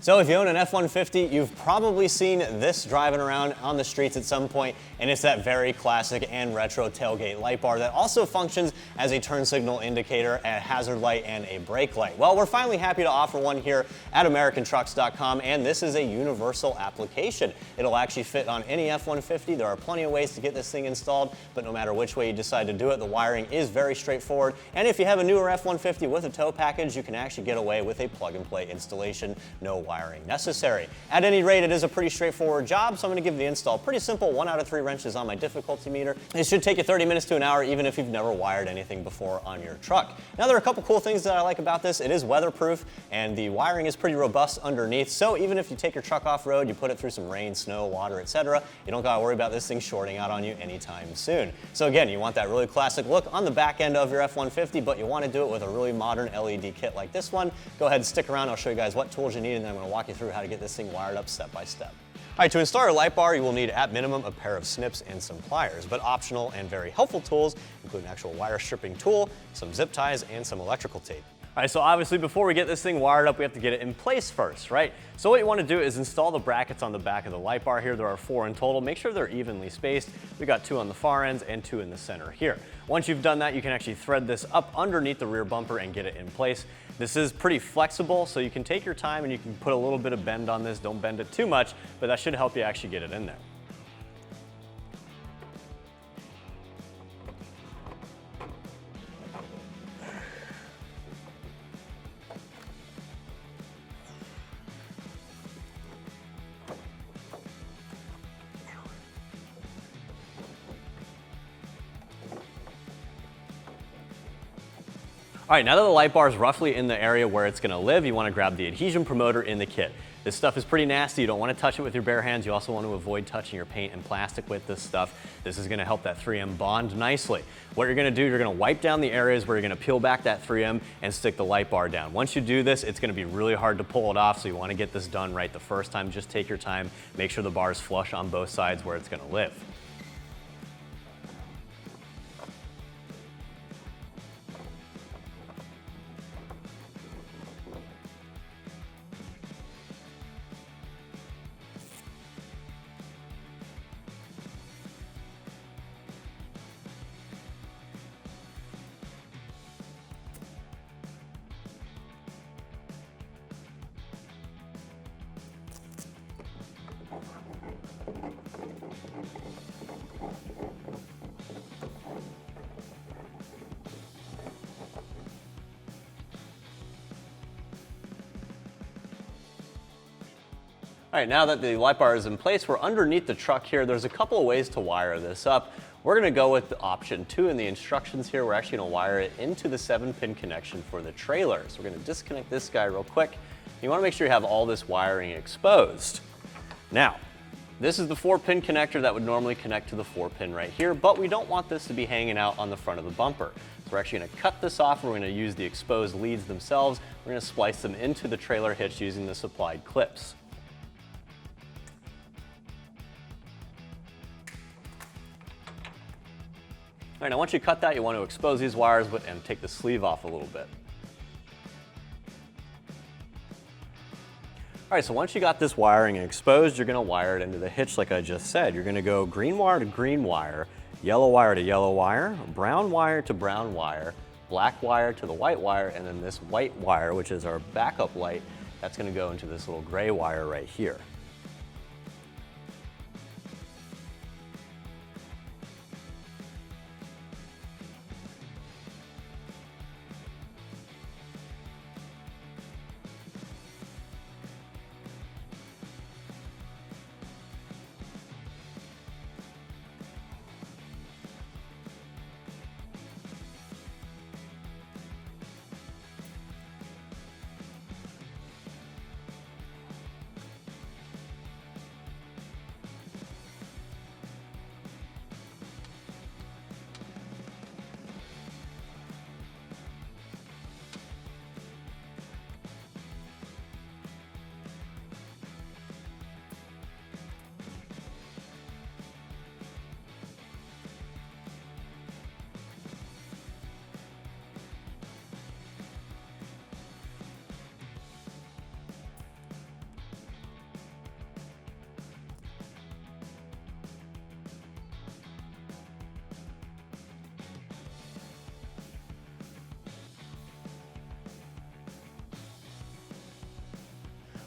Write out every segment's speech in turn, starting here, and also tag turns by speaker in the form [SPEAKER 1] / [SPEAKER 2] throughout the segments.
[SPEAKER 1] So if you own an F-150, you've probably seen this driving around on the streets at some point, and it's that very classic and retro tailgate light bar that also functions as a turn signal indicator, a hazard light, and a brake light. Well, we're finally happy to offer one here at AmericanTrucks.com, and this is a universal application. It'll actually fit on any F-150. There are plenty of ways to get this thing installed, but no matter which way you decide to do it, the wiring is very straightforward. And if you have a newer F-150 with a tow package, you can actually get away with a plug-and-play installation, no wiring necessary. At any rate, it is a pretty straightforward job, so I'm going to give the install pretty simple. 1 out of 3 wrenches on my difficulty meter. It should take you 30 minutes to an hour, even if you've never wired anything before on your truck. Now, there are a couple cool things that I like about this. It is weatherproof, and the wiring is pretty robust underneath, so even if you take your truck off-road, you put it through some rain, snow, water, etc., you don't got to worry about this thing shorting out on you anytime soon. So again, you want that really classic look on the back end of your F-150, but you want to do it with a really modern LED kit like this one. Go ahead and stick around. I'll show you guys what tools you need, and then I'm going to walk you through how to get this thing wired up step by step. All right, to install your light bar, you will need at minimum a pair of snips and some pliers, but optional and very helpful tools include an actual wire stripping tool, some zip ties, and some electrical tape. All right, so obviously before we get this thing wired up, we have to get it in place first, right? So what you want to do is install the brackets on the back of the light bar here. There are 4 in total. Make sure they're evenly spaced. We got 2 on the far ends and 2 in the center here. Once you've done that, you can actually thread this up underneath the rear bumper and get it in place. This is pretty flexible, so you can take your time and you can put a little bit of bend on this. Don't bend it too much, but that should help you actually get it in there. All right, now that the light bar is roughly in the area where it's going to live, you want to grab the adhesion promoter in the kit. This stuff is pretty nasty. You don't want to touch it with your bare hands. You also want to avoid touching your paint and plastic with this stuff. This is going to help that 3M bond nicely. What you're going to do, you're going to wipe down the areas where you're going to peel back that 3M and stick the light bar down. Once you do this, it's going to be really hard to pull it off, so you want to get this done right the first time. Just take your time. Make sure the bar is flush on both sides where it's going to live. All right, now that the light bar is in place, we're underneath the truck here. There's a couple of ways to wire this up. We're going to go with option 2 in the instructions here. We're actually going to wire it into the 7-pin connection for the trailer. So we're going to disconnect this guy real quick. You want to make sure you have all this wiring exposed. Now, this is the 4-pin connector that would normally connect to the 4-pin right here, but we don't want this to be hanging out on the front of the bumper. So we're actually going to cut this off. We're going to use the exposed leads themselves. We're going to splice them into the trailer hitch using the supplied clips. All right, now once you cut that, you want to expose these wires and take the sleeve off a little bit. All right, so once you got this wiring exposed, you're going to wire it into the hitch like I just said. You're going to go green wire to green wire, yellow wire to yellow wire, brown wire to brown wire, black wire to the white wire, and then this white wire, which is our backup light, that's going to go into this little gray wire right here.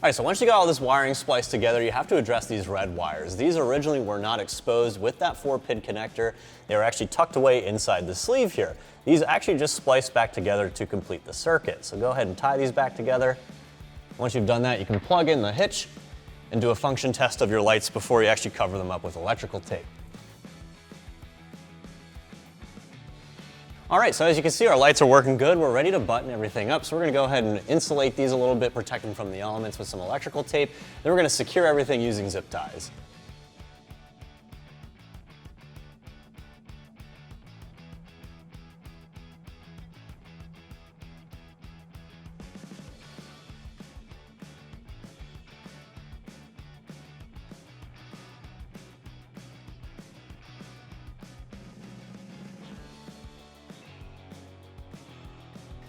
[SPEAKER 1] All right, so once you got all this wiring spliced together, you have to address these red wires. These originally were not exposed with that 4-pin connector. They were actually tucked away inside the sleeve here. These actually just splice back together to complete the circuit. So go ahead and tie these back together. Once you've done that, you can plug in the hitch and do a function test of your lights before you actually cover them up with electrical tape. All right, so as you can see, our lights are working good. We're ready to button everything up. So we're gonna go ahead and insulate these a little bit, protect them from the elements with some electrical tape. Then we're gonna secure everything using zip ties.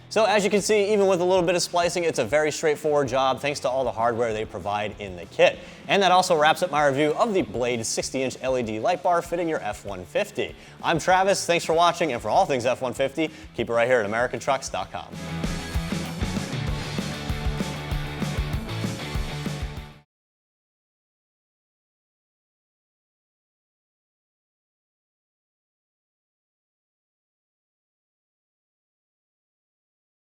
[SPEAKER 1] So as you can see, even with a little bit of splicing, it's a very straightforward job thanks to all the hardware they provide in the kit. And that also wraps up my review of the Blade 60-inch LED light bar fitting your F-150. I'm Travis, thanks for watching, and for all things F-150, keep it right here at AmericanTrucks.com.